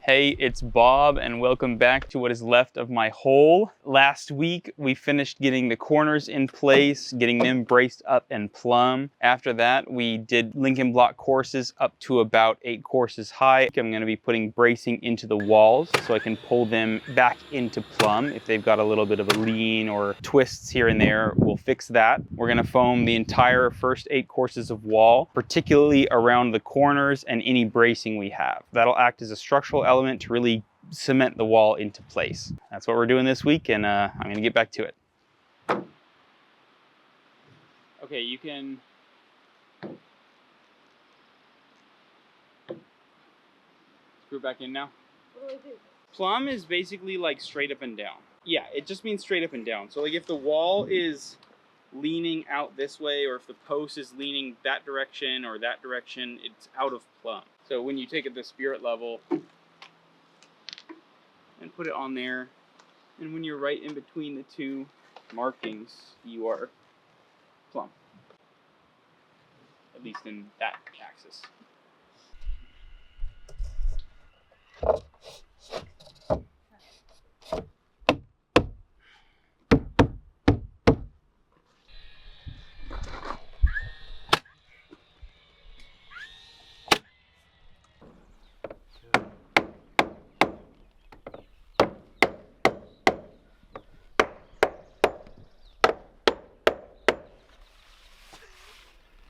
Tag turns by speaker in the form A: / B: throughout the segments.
A: Hey, it's Bob, and welcome back to what is left of my hole. Last week, we finished getting the corners in place, getting them braced up and plumb. After that, we did Lincoln block courses up to about 8 courses high. I'm going to be putting bracing into the walls so I can pull them back into plumb. If they've got a little bit of a lean or twists here and there, we'll fix that. We're going to foam the entire first 8 courses of wall, particularly around the corners and any bracing we have. That'll act as a structural element to really cement the wall into place. That's what we're doing this week, and I'm going to get back to it. Okay, you can screw back in now.
B: What do I do?
A: Plumb is basically like straight up and down. Yeah, it just means straight up and down. So like if the wall is leaning out this way, or if the post is leaning that direction or that direction, it's out of plumb. So when you take it to spirit level and put it on there, and when you're right in between the two markings, you are plumb. At least in that axis.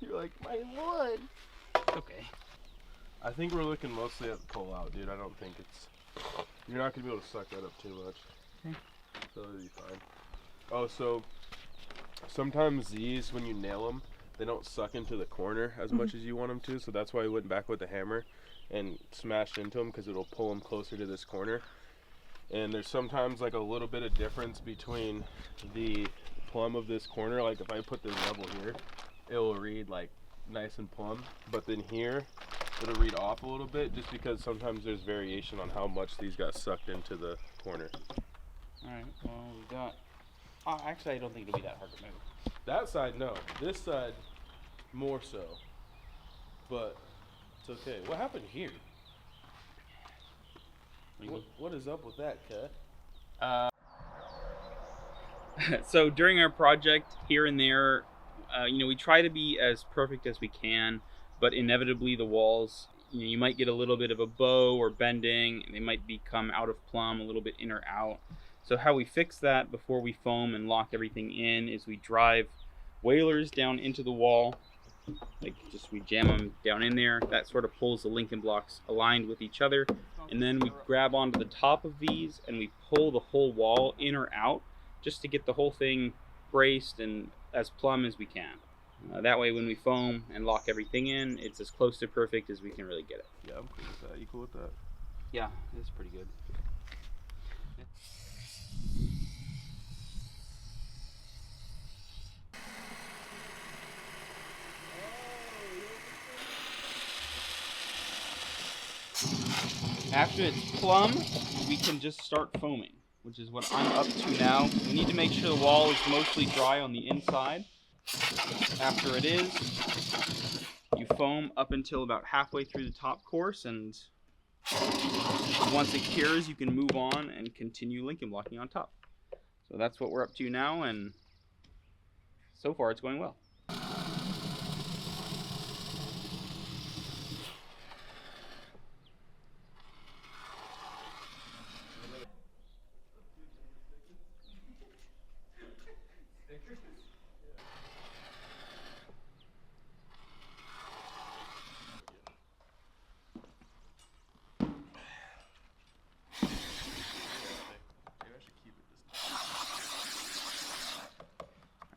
B: You're like, my wood.
A: Okay.
C: I think we're looking mostly at the pull out, dude. I don't think you're not going to be able to suck that up too much.
A: Okay.
C: So it'll be fine. Oh, so sometimes these, when you nail them, they don't suck into the corner as much as you want them to. So that's why we went back with the hammer and smashed into them, because it'll pull them closer to this corner. And there's sometimes like a little bit of difference between the plumb of this corner. Like if I put this level here, it will read like nice and plumb, but then here it'll read off a little bit, just because sometimes there's variation on how much these got sucked into the corner.
A: Alright, well we got... actually I don't think it'll be that hard to move.
C: That side, no. This side, more so. But it's okay. What happened here? What is up with that, cut?
A: So during our project, here and there, we try to be as perfect as we can, but inevitably the walls, you might get a little bit of a bow or bending, and they might become out of plumb, a little bit in or out. So how we fix that before we foam and lock everything in is we drive walers down into the wall, like we jam them down in there. That sort of pulls the Lincoln blocks aligned with each other, and then we grab onto the top of these and we pull the whole wall in or out, just to get the whole thing braced and as plumb as we can. That way when we foam and lock everything in, it's as close to perfect as we can really get it.
C: Yeah, I'm cool with that. You cool with that?
A: Yeah, it's pretty good. After it's plumb, we can just start foaming, which is what I'm up to now. We need to make sure the wall is mostly dry on the inside. After it is, you foam up until about halfway through the top course, and once it cures, you can move on and continue Lincoln blocking on top. So that's what we're up to now, and so far it's going well.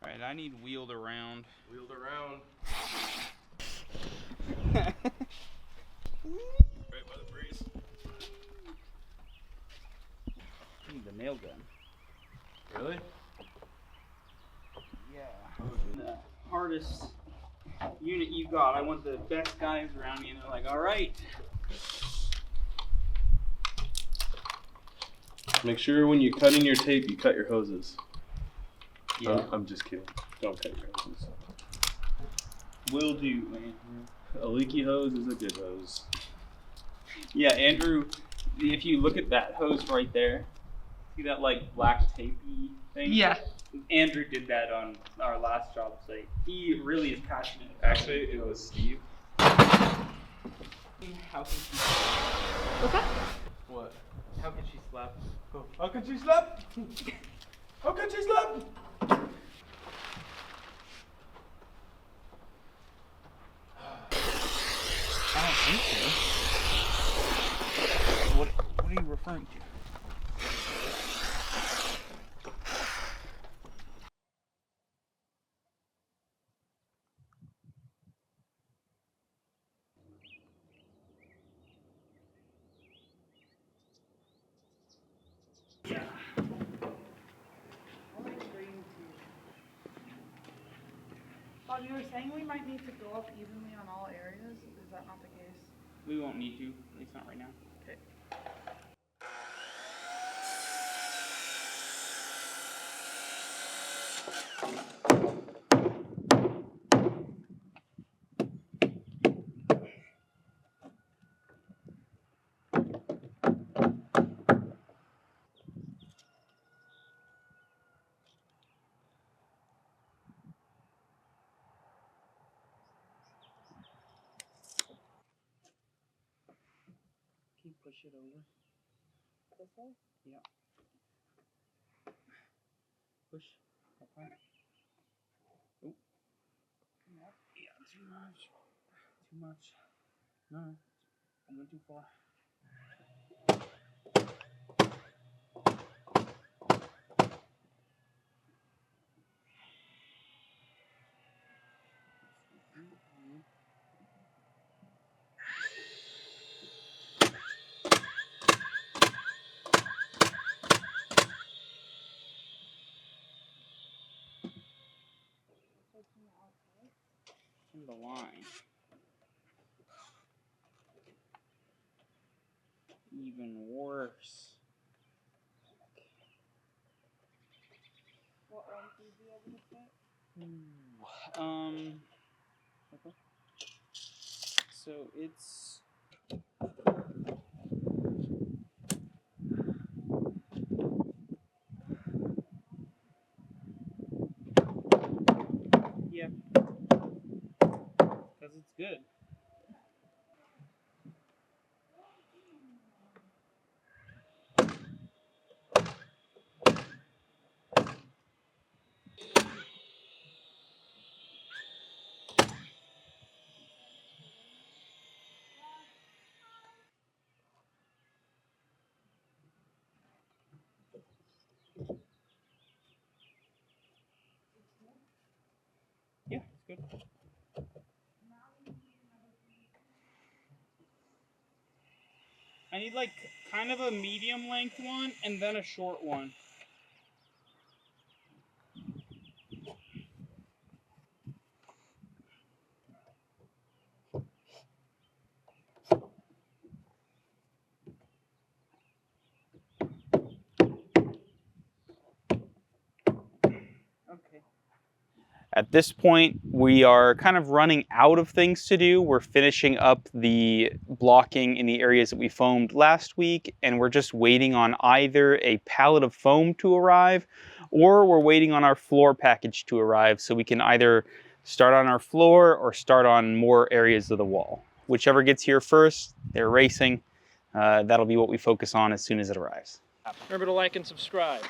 A: Alright, I need wheeled around.
C: Wheeled around.
A: Right
C: by the breeze.
A: I need the nail gun.
C: Really?
A: Yeah. The hardest unit you got. I want the best guys around me, and they're like, alright.
C: Make sure when you cut in your tape, you cut your hoses.
A: Yeah.
C: I'm just kidding. Don't cut your hoses.
A: Will do, man.
C: A leaky hose is a good hose.
A: Yeah, Andrew If you look at that hose right there, see that like black tapey thing?
D: Yeah.
A: Andrew did that on our last job site. He really is passionate.
C: Actually, it was Steve.
A: How can she?
D: What's that?
C: What?
A: How can she slap?
C: How can she slap? How can she slap?
A: I don't think so. What are you referring to? Yeah.
D: Bob, you were saying we might need to go up evenly on all areas. Is that not the case?
A: We won't need to, at least not right now.
D: Okay.
A: Can you push it over?
D: This way?
A: Yeah. Push. Okay. Oh. Yeah, too much. Too much. No, I went too far. In the line. Even worse.
D: What one would you be able to fit?
A: Okay. So it's yeah, because it's good. Yeah, it's good. I need like kind of a medium length one and then a short one. Okay. At this point, we are kind of running out of things to do. We're finishing up the blocking in the areas that we foamed last week, and we're just waiting on either a pallet of foam to arrive, or we're waiting on our floor package to arrive so we can either start on our floor or start on more areas of the wall. Whichever gets here first, they're racing. That'll be what we focus on as soon as it arrives.
E: Remember to like and subscribe.